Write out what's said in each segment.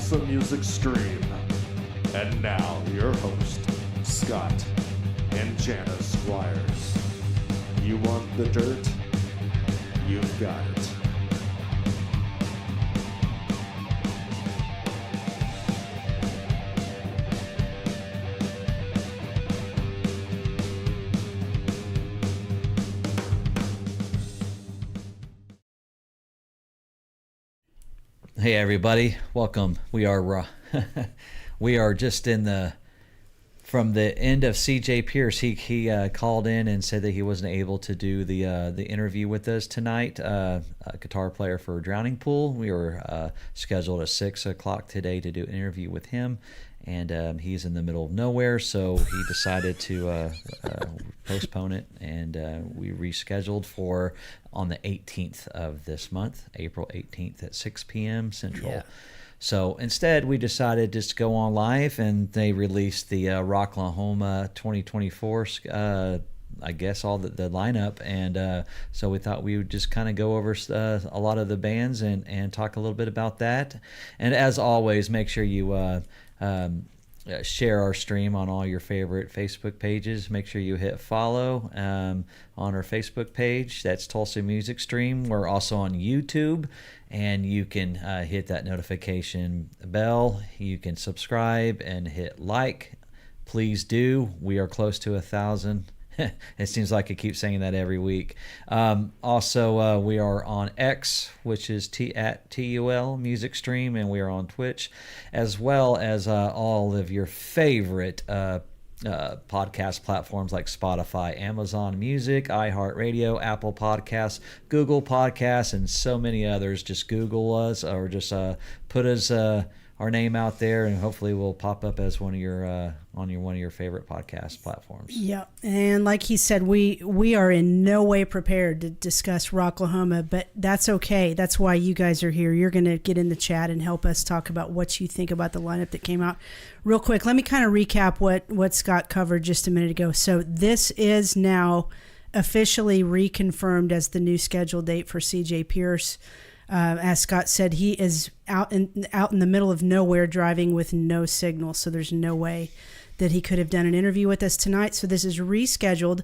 Tulsa Music Stream. And now, your host, Scott and Janice Squires. You want the dirt? You've got it. Hey everybody, welcome. We are just from the end of CJ Pierce. He called in and said that he wasn't able to do the interview with us tonight. A guitar player for Drowning Pool. We were scheduled at 6 o'clock today to do an interview with him, and he's in the middle of nowhere, so he decided to postpone it, and we rescheduled for on the 18th of this month, April 18th at 6 p.m. Central. Yeah. So instead, we decided just to go on live, and they released the Rocklahoma 2024, I guess, all the lineup. And so we thought we would just kind of go over a lot of the bands and talk a little bit about that. And as always, make sure you share our stream on all your favorite Facebook pages. Make sure you hit follow on our Facebook page. That's Tulsa Music Stream. We're also on YouTube, and you can hit that notification bell. You can subscribe and hit like. Please do. We are close to 1,000. It seems like I keep saying that every week. Also, we are on X, which is at TUL Music Stream, and we are on Twitch, as well as all of your favorite podcast platforms like Spotify, Amazon Music, iHeartRadio, Apple Podcasts, Google Podcasts, and so many others. Just Google us or just put us our name out there, and hopefully we'll pop up as one of your favorite podcast platforms. Yeah, and like he said, we are in no way prepared to discuss Rocklahoma, but that's okay. That's why you guys are here. You're going to get in the chat and help us talk about what you think about the lineup that came out. Real quick, let me kind of recap what Scott covered just a minute ago. So this is now officially reconfirmed as the new schedule date for CJ Pierce. As Scott said, he is out in the middle of nowhere driving with no signal, so there's no way that he could have done an interview with us tonight. So this is rescheduled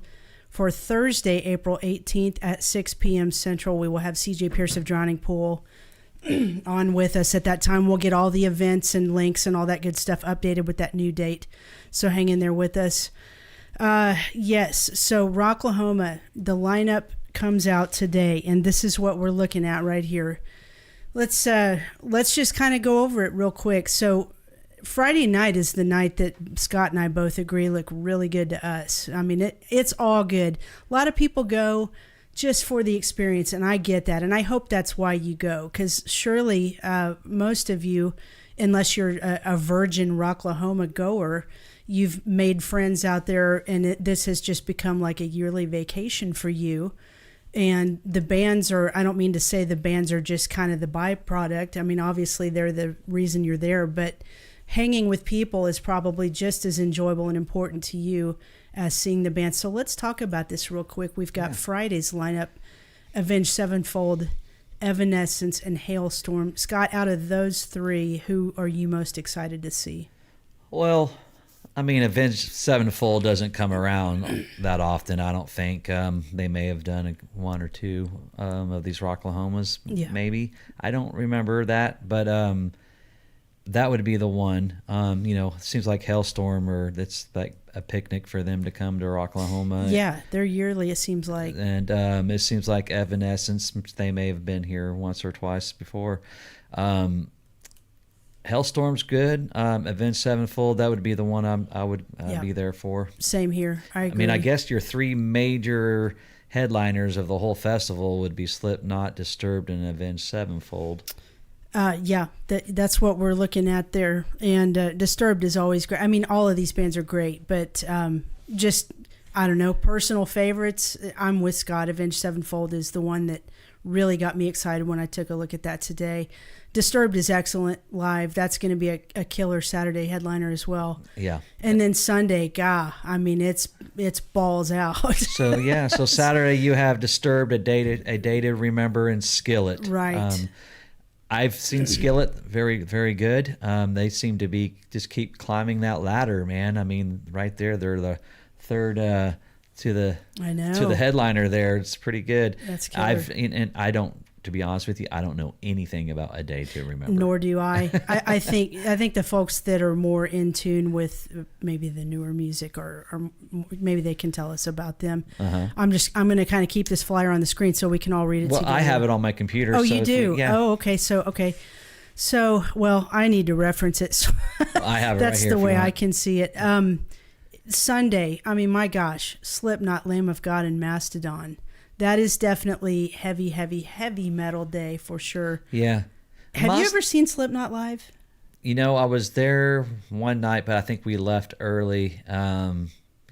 for Thursday, April 18th at 6 p.m. Central. We will have CJ Pierce of Drowning Pool on with us at that time. We'll get all the events and links and all that good stuff updated with that new date, so hang in there with us. Yes, so Rocklahoma, the lineup comes out today, and this is what we're looking at right here. Let's just kind of go over it real quick. So Friday night is the night that Scott and I both agree look really good to us. I mean, it's all good. A lot of people go just for the experience, and I get that, and I hope that's why you go, because surely most of you, unless you're a virgin Rocklahoma goer, you've made friends out there, and this has just become like a yearly vacation for you. And the bands are, I don't mean to say the bands are just kind of the byproduct. I mean, obviously they're the reason you're there, but hanging with people is probably just as enjoyable and important to you as seeing the band. So let's talk about this real quick. We've got Friday's lineup: Avenged Sevenfold, Evanescence, and Hailstorm. Scott, out of those three, who are you most excited to see? Well, I mean, Avenged Sevenfold doesn't come around that often, I don't think. They may have done one or two of these Rocklahomas, maybe. I don't remember that, but that would be the one. It seems like Hailstorm, or that's like a picnic for them to come to Rocklahoma. Yeah, they're yearly, it seems like. And it seems like Evanescence, they may have been here once or twice before. Hailstorm's good. Avenged Sevenfold, that would be the one I would be there for. Same here. I agree. I mean, I guess your three major headliners of the whole festival would be Slipknot, Disturbed, and Avenged Sevenfold. That's what we're looking at there. And Disturbed is always great. I mean, all of these bands are great, but just, I don't know, personal favorites. I'm with Scott. Avenged Sevenfold is the one that really got me excited when I took a look at that today. Disturbed is excellent live. That's going to be a killer Saturday headliner as well. Yeah. And then Sunday, I mean, it's balls out. So Saturday you have Disturbed, a day to remember, and Skillet. Right. I've seen Skillet, very, very good. They seem to be just keep climbing that ladder, man. I mean, right there, they're the third to the headliner there. It's pretty good. That's killer. And I don't, to be honest with you, I don't know anything about A Day to Remember. Nor do I. I think the folks that are more in tune with maybe the newer music, or maybe they can tell us about them. I'm going to kind of keep this flyer on the screen so we can all read it together. Well, I have it on my computer. Oh, so you do? Yeah. Oh, okay. So, well, I need to reference it. So I have it that's right here the way I can see it. Sunday, I mean, my gosh, Slipknot, Lamb of God, and Mastodon. That is definitely heavy metal day for sure. Yeah. Have you ever seen Slipknot live? You know, I was there one night, but I think we left early. I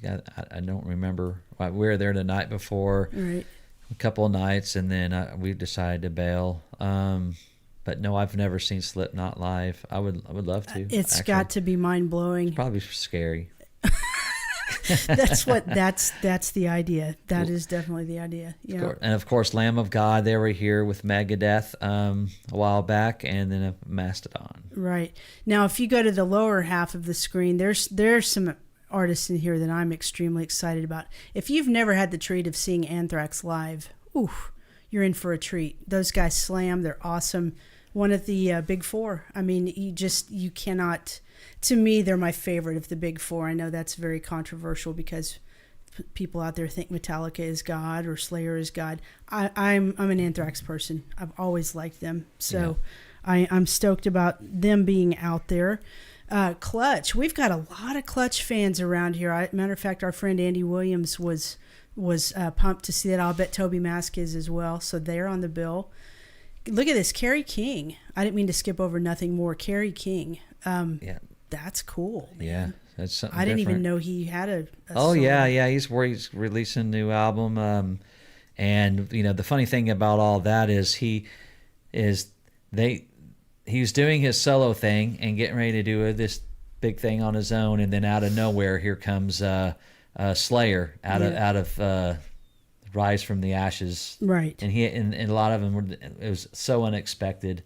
don't remember. We were there the night before, right? A couple of nights, and then we decided to bail. But no, I've never seen Slipknot live. I would love to. It's got to be mind blowing. Probably scary. That's the idea. That is definitely the idea. Yeah. And of course, Lamb of God, they were here with Megadeth a while back, and then a Mastodon. Right. Now, if you go to the lower half of the screen, there's some artists in here that I'm extremely excited about. If you've never had the treat of seeing Anthrax live, you're in for a treat. Those guys slam. They're awesome. One of the big four. I mean, you cannot... To me, they're my favorite of the big four. I know that's very controversial because people out there think Metallica is God or Slayer is God. I'm an Anthrax person. I've always liked them. So I'm stoked about them being out there. Clutch. We've got a lot of Clutch fans around here. Matter of fact, our friend Andy Williams was pumped to see that. I'll bet Toby Mask is as well. So they're on the bill. Look at this. Carrie King. I didn't mean to skip over Nothing More. Carrie King. That's cool, man. Yeah, that's something I didn't different. even know he had a Oh song. yeah, he's releasing a new album, and you know the funny thing about all that is he was doing his solo thing and getting ready to do this big thing on his own, and then out of nowhere here comes Slayer out of Rise from the Ashes, right? And a lot of them it was so unexpected.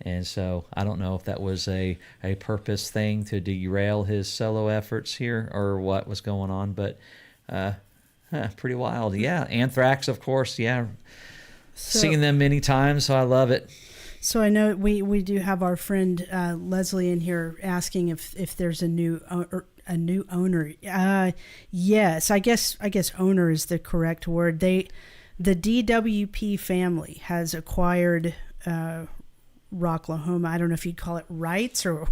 And so I don't know if that was a purpose thing to derail his solo efforts here or what was going on, but pretty wild. Yeah, Anthrax, of course. Yeah, seen them many times, so I love it. So I know we do have our friend Leslie in here asking if there's a new owner. Yes, I guess owner is the correct word. The DWP family has acquired Rocklahoma. I don't know if you'd call it rights or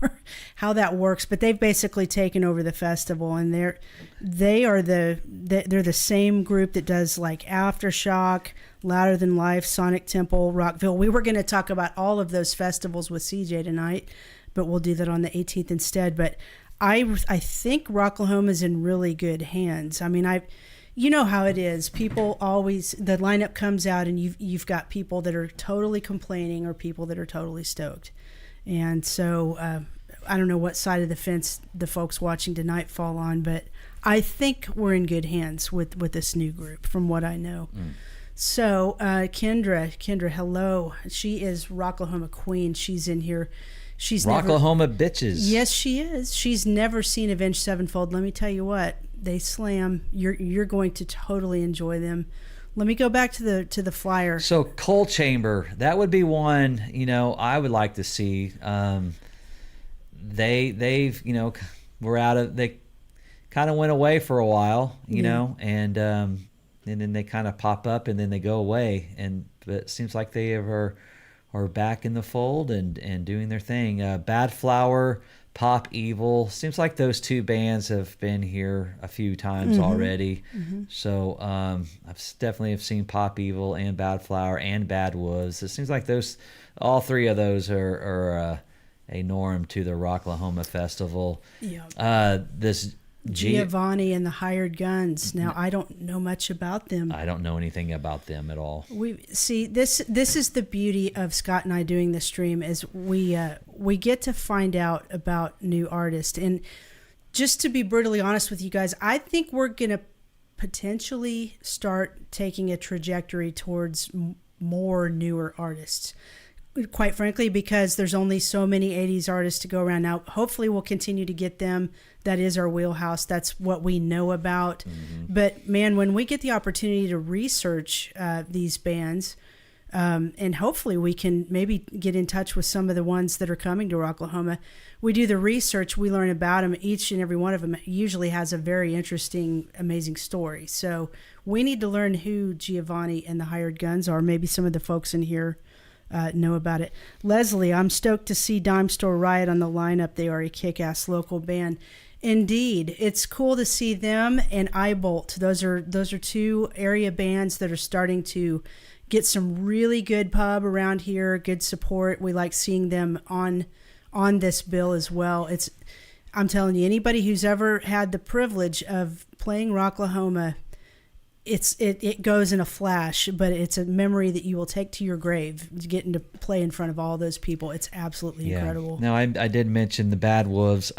how that works, but they've basically taken over the festival, and they're the same group that does like Aftershock, Louder Than Life, Sonic Temple, Rockville. We were going to talk about all of those festivals with CJ tonight, but we'll do that on the 18th instead. But I think Rocklahoma is in really good hands. I mean, you know how it is. People always, the lineup comes out and you've got people that are totally complaining or people that are totally stoked. And so I don't know what side of the fence the folks watching tonight fall on, but I think we're in good hands with this new group from what I know. So Kendra, hello. She is Rocklahoma Queen. She's in here. She's Rocklahoma bitches. Yes, she is. She's never seen Avenged Sevenfold. Let me tell you what. They slam. You're going to totally enjoy them. Let me go back to the flyer. So Coal Chamber, that would be one, you know, I would like to see. They've you know, they kind of went away for a while, you know, and then they kind of pop up and then they go away, but it seems like they are back in the fold and doing their thing. Bad Flower, Pop Evil, seems like those two bands have been here a few times already. So I've definitely have seen Pop Evil and Bad Flower and Bad Wolves. It seems like all three of those are a norm to the Rocklahoma Festival. This Giovanni and the Hired Guns. Now, I don't know much about them. I don't know anything about them at all. We see this is the beauty of Scott and I doing this stream is we get to find out about new artists. And just to be brutally honest with you guys, I think we're going to potentially start taking a trajectory towards more newer artists. quite frankly, because there's only so many 80s artists to go around. Now, hopefully we'll continue to get them. That is our wheelhouse. That's what we know about. Mm-hmm. But man, when we get the opportunity to research these bands, and hopefully we can maybe get in touch with some of the ones that are coming to Rocklahoma. We do the research, we learn about them. Each and every one of them usually has a very interesting, amazing story. So we need to learn who Giovanni and the Hired Guns are. Maybe some of the folks in here know about it. Leslie, I'm stoked to see Dime Store Riot on the lineup. They are a kick-ass local band. Indeed, it's cool to see them and Eyebolt. Those are two area bands that are starting to get some really good pub around here, good support. We like seeing them on this bill as well. I'm telling you, anybody who's ever had the privilege of playing Rocklahoma, it goes in a flash, but it's a memory that you will take to your grave, getting to play in front of all those people. It's absolutely incredible. Now, I did mention the Bad Wolves.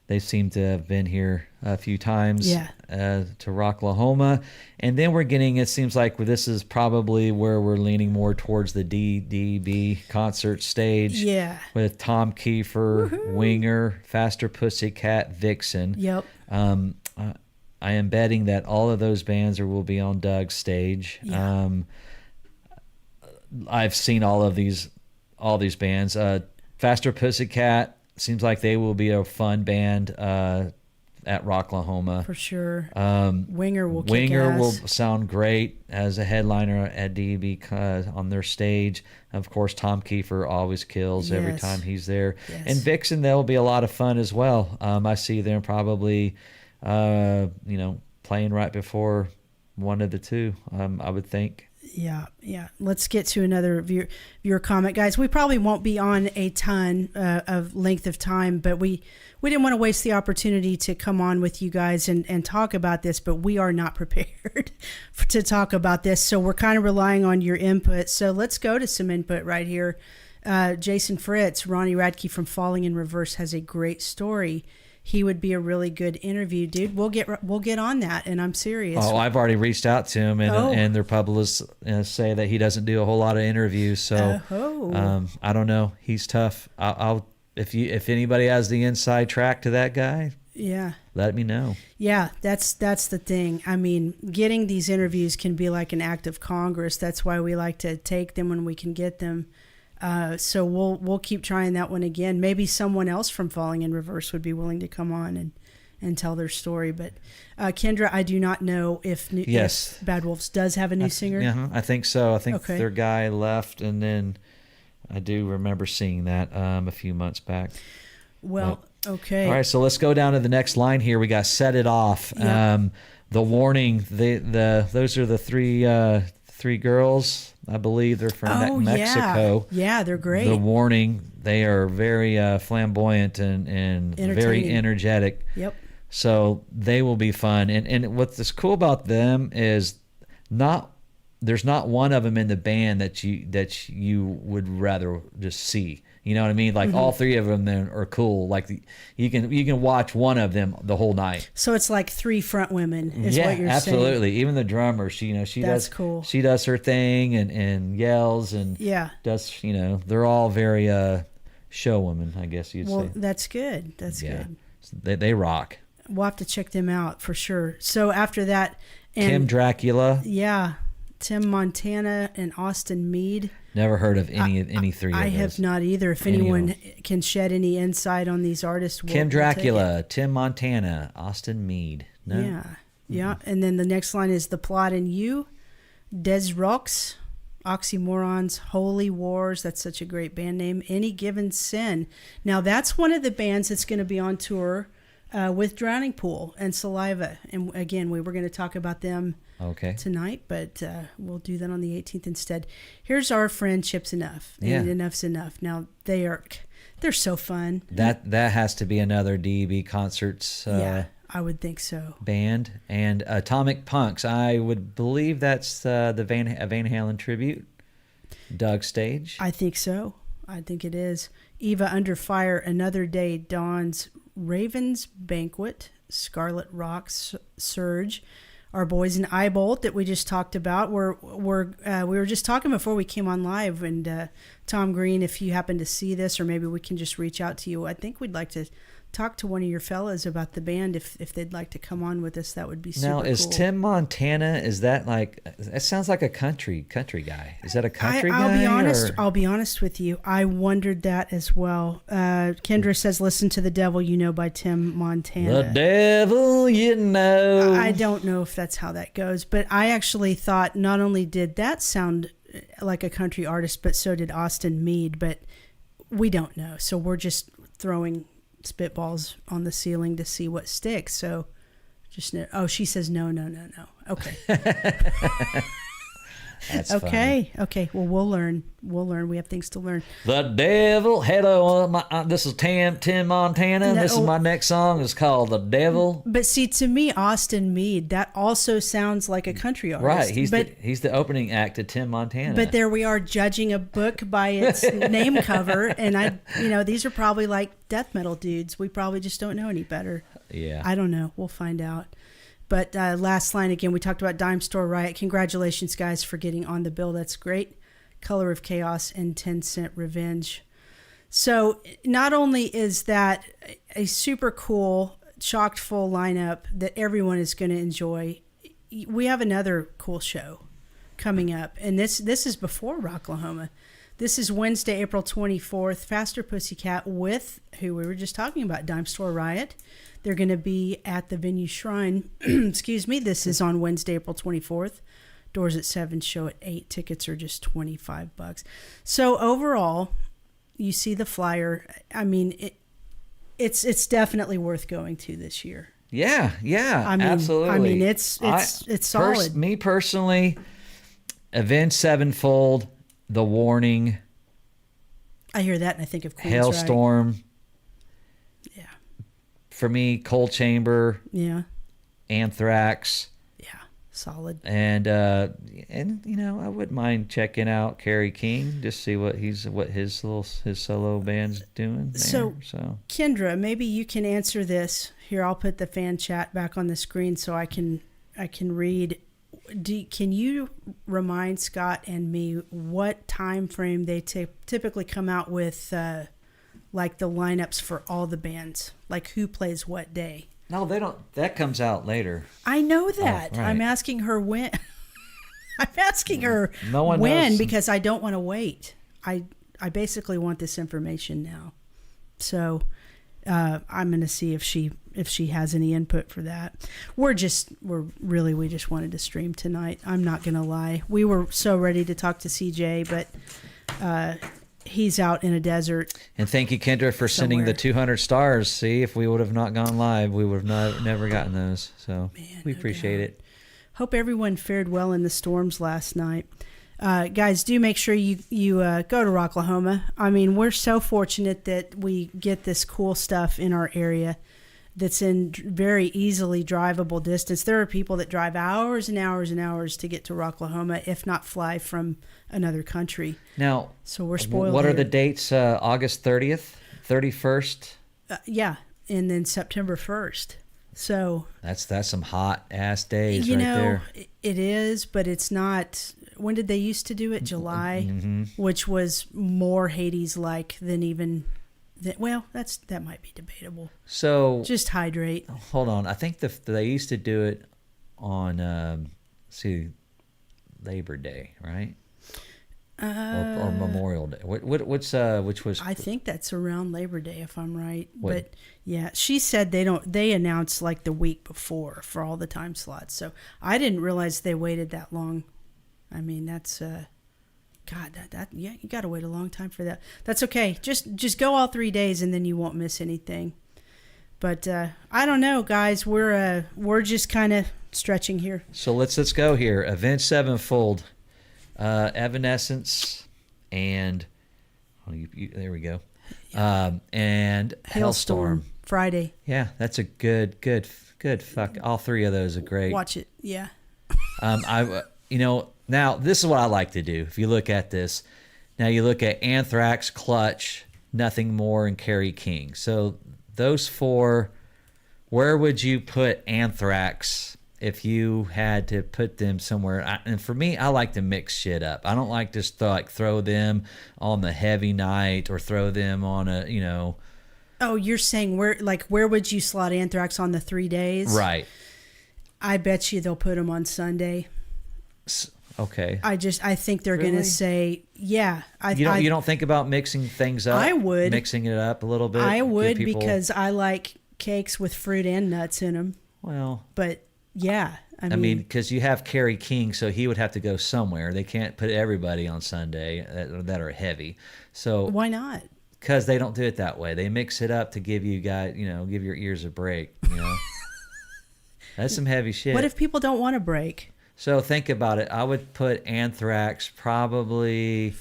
They seem to have been here a few times to Rocklahoma. And then it seems like this is probably where we're leaning more towards the DDB concert stage. Yeah. With Tom Kiefer, Winger, Faster Pussycat, Vixen. Yep. I am betting that all of those bands will be on Doug's stage. Yeah. I've seen all these bands. Faster Pussycat, seems like they will be a fun band at Rocklahoma. For sure. Winger will sound great as a headliner at DB on their stage. Of course, Tom Kiefer always kills every time he's there. Yes. And Vixen, they'll be a lot of fun as well. I see them probably, playing right before one of the two, I would think. Yeah. Let's get to another viewer comment, guys. We probably won't be on a ton of length of time, but we didn't want to waste the opportunity to come on with you guys and talk about this, but we are not prepared to talk about this, so we're kind of relying on your input. So let's go to some input right here. Jason Fritz, Ronnie Radke from Falling in Reverse has a great story. He would be a really good interview, dude. We'll get on that, and I'm serious. Oh, I've already reached out to him, and their publicists say that he doesn't do a whole lot of interviews. So I don't know. He's tough. I'll if anybody has the inside track to that guy, let me know. Yeah, that's the thing. I mean, getting these interviews can be like an act of Congress. That's why we like to take them when we can get them. So we'll keep trying that one again. Maybe someone else from Falling in Reverse would be willing to come on and tell their story. But Kendra, I do not know if Bad Wolves does have a new singer. Yeah, I think so. I think their guy left, and then I do remember seeing that a few months back. Well, okay. All right, so let's go down to the next line here. We got Set It Off. Yep. The Warning. Those are the three girls. I believe they're from Mexico. Yeah, they're great. The Warning. They are very flamboyant and very energetic. Yep. So they will be fun. And what's cool about them is there's not one of them in the band that you would rather just see. You know what I mean? Like all three of them then are cool. Like you can watch one of them the whole night. So it's like three front women is what you're absolutely saying. Even the drummer, she does cool. She does her thing and yells and does, they're all very show women, I guess you'd say. Well, that's good. That's good. They rock. We'll have to check them out for sure. So after that, Tim Dracula. Yeah. Tim Montana and Austin Meade. Never heard of any three of those. I have not either. If anyone can shed any insight on these artists, Kim Dracula, Tim Montana, Austin Meade. No? Yeah. Yeah. And then the next line is The Plot and You, Des Rocks, Oxymorons, Holy Wars. That's such a great band name. Any Given Sin. Now, that's one of the bands that's going to be on tour with Drowning Pool and Saliva. And again, we were going to talk about them tonight, but we'll do that on the 18th instead. Here's Our Friendship's Enough. And Enough's Enough. Now, they're so fun. That has to be another DB Concerts I would think so. Band. And Atomic Punks. I would believe that's the Van Halen tribute. Doug Stage. I think so. I think it is. Eva Under Fire, Another Day Dawns, Raven's Banquet, Scarlet Rocks, Surge, our boys in Eyebolt that we just talked about. We were just talking before we came on live, and Tom Green, if you happen to see this, or maybe we can just reach out to you. I think we'd like to talk to one of your fellas about the band if they'd like to come on with us. That would be super cool. Now, is Tim Montana, is that like, that sounds like a country guy. Is that a country guy? I'll be honest with you. I wondered that as well. Kendra says, listen to The Devil You Know by Tim Montana. The Devil You Know. I don't know if that's how that goes, but I actually thought not only did that sound like a country artist, but so did Austin Meade, but we don't know. So we're just throwing spitballs on the ceiling to see what sticks. So just she says no. Okay. That's okay. funny. Okay. Well, we'll learn. We have things to learn. The Devil. Hello, this is Tim Montana. No. This is my next song. It's called The Devil. But see, to me, Austin Meade, that also sounds like a country artist. Right. He's the opening act to Tim Montana. But there we are judging a book by its name cover, and these are probably like death metal dudes. We probably just don't know any better. Yeah. I don't know. We'll find out. But last line again, we talked about Dime Store Riot. Congratulations, guys, for getting on the bill. That's great. Color of Chaos and 10 Cent Revenge. So not only is that a super cool, chocked full lineup that everyone is going to enjoy, we have another cool show coming up. And this is before Rocklahoma. This is Wednesday, April 24th. Faster Pussycat with who we were just talking about, Dime Store Riot. They're going to be at the Venue Shrine. Excuse me. This is on Wednesday, April 24th. Doors at 7, show at 8. Tickets are just $25. So overall, you see the flyer. I mean, it's definitely worth going to this year. Yeah, absolutely. I mean, it's solid. Me personally, Avenged Sevenfold, The Warning, I hear that and I think of Queensryche. Hailstorm. Yeah. For me, Cold Chamber. Yeah. Anthrax. Yeah, solid. And I wouldn't mind checking out Carrie King, just see what his solo band's doing there. So Kendra, maybe you can answer this. Here, I'll put the fan chat back on the screen so I can read. Can you remind Scott and me what time frame they typically come out with, like the lineups for all the bands, like who plays what day? No, they don't. That comes out later. I know that. Oh, right. I'm asking her when. I'm asking her no one when knows. Because I don't want to wait. I basically want this information now. So I'm going to see if she has any input for that. We just wanted to stream tonight. I'm not going to lie. We were so ready to talk to CJ, but he's out in a desert. And thank you, Kendra, for sending the 200 stars. See, if we would have not gone live, we would have never gotten those. So we appreciate it. Hope everyone fared well in the storms last night. Guys, do make sure you go to Rocklahoma. I mean, we're so fortunate that we get this cool stuff in our area that's in very easily drivable distance. There are people that drive hours and hours and hours to get to Rocklahoma, if not fly from another country. Now, so we're spoiled. What here. are the dates? August 30th, 31st? Yeah, and then September 1st. So that's some hot ass days right there. It is, but it's not. When did they used to do it? July, which was more Hades-like than even. Well, that might be debatable. So just hydrate. Hold on, I think they used to do it on Labor Day, right? Or Memorial Day. Which was? I think that's around Labor Day, if I'm right. But yeah, she said they announce like the week before for all the time slots. So I didn't realize they waited that long. I mean, that's God, you got to wait a long time for that. That's okay. Just go all 3 days and then you won't miss anything. But I don't know, guys. We're just kind of stretching here. So let's go here. Avenged Sevenfold. Evanescence and there we go. And Hailstorm Friday. Yeah, that's a good fuck. All three of those are great. Watch it. Yeah. Now this is what I like to do. If you look at this, now you look at Anthrax, Clutch, Nothing More, and Carrie King. So those four, where would you put Anthrax if you had to put them somewhere, and for me, I like to mix shit up. I don't like just throw them on the heavy night or throw them on a, Oh, you're saying where would you slot Anthrax on the 3 days? Right. I bet you they'll put them on Sunday. Okay. I think they're Really? going to say, yeah. You don't think about mixing things up? I would. Mixing it up a little bit? I would, give people- because I like cakes with fruit and nuts in them. Well, But yeah, I mean, because you have Carrie King, so he would have to go somewhere. They can't put everybody on Sunday that are heavy. So why not? Because they don't do it that way. They mix it up to give you guys, give your ears a break. That's some heavy shit. What if people don't want a break? So think about it. I would put Anthrax probably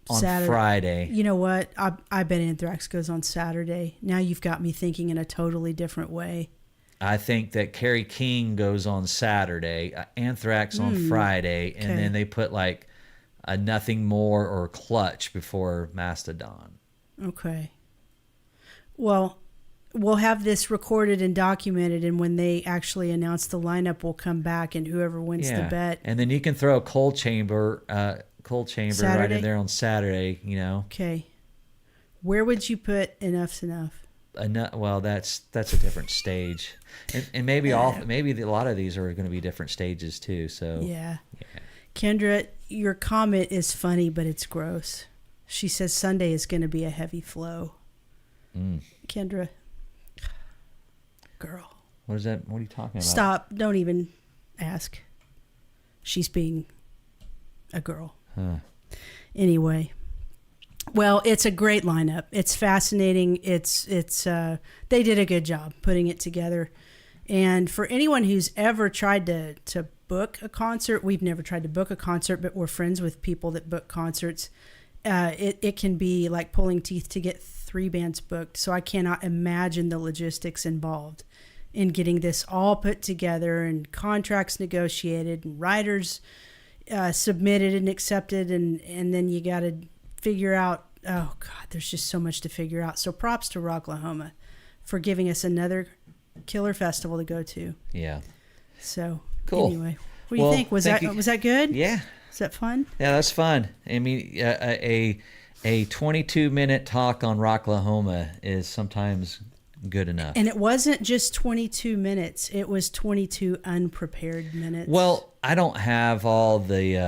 on Saturday. Friday. You know what? I bet Anthrax goes on Saturday. Now you've got me thinking in a totally different way. I think that Carrie King goes on Saturday, Anthrax on Friday, and then they put like a Nothing More or Clutch before Mastodon. Okay. Well, we'll have this recorded and documented, and when they actually announce the lineup, we'll come back, and whoever wins the bet. And then you can throw a cold chamber right Saturday? in there on Saturday, Okay. Where would you put Enough's Enough? Well, that's a different stage, and maybe a lot of these are going to be different stages too. So Yeah. Kendra, your comment is funny, but it's gross. She says Sunday is going to be a heavy flow. Kendra, girl, what is that? What are you talking about? stop! Don't even ask. She's being a girl. Huh. Anyway. Well, it's a great lineup. It's fascinating. It's they did a good job putting it together. And for anyone who's ever tried to book a concert, we've never tried to book a concert, but we're friends with people that book concerts. It can be like pulling teeth to get 3 bands booked. So I cannot imagine the logistics involved in getting this all put together and contracts negotiated and writers submitted and accepted, and then you got to figure out, oh God, there's just so much to figure out. So props to Rocklahoma for giving us another killer festival to go to. Yeah. So Cool. Anyway, what do you think? Was that good? Yeah. Is that fun? Yeah, that's fun. I mean, a 22-minute talk on Rocklahoma is sometimes good enough. And it wasn't just 22 minutes. It was 22 unprepared minutes. Well, I don't have all the,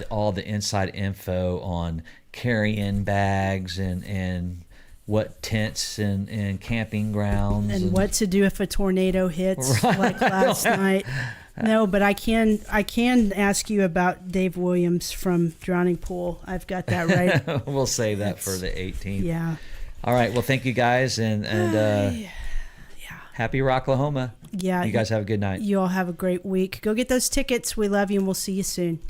all the inside info on carry-in bags and what tents and camping grounds and what to do if a tornado hits, like last night. No, but I can ask you about Dave Williams from Drowning Pool. I've got that right. We'll save that for the 18th. Yeah. All right. Well, thank you guys, and happy Rocklahoma. Yeah. You guys have a good night. You all have a great week. Go get those tickets. We love you, and we'll see you soon.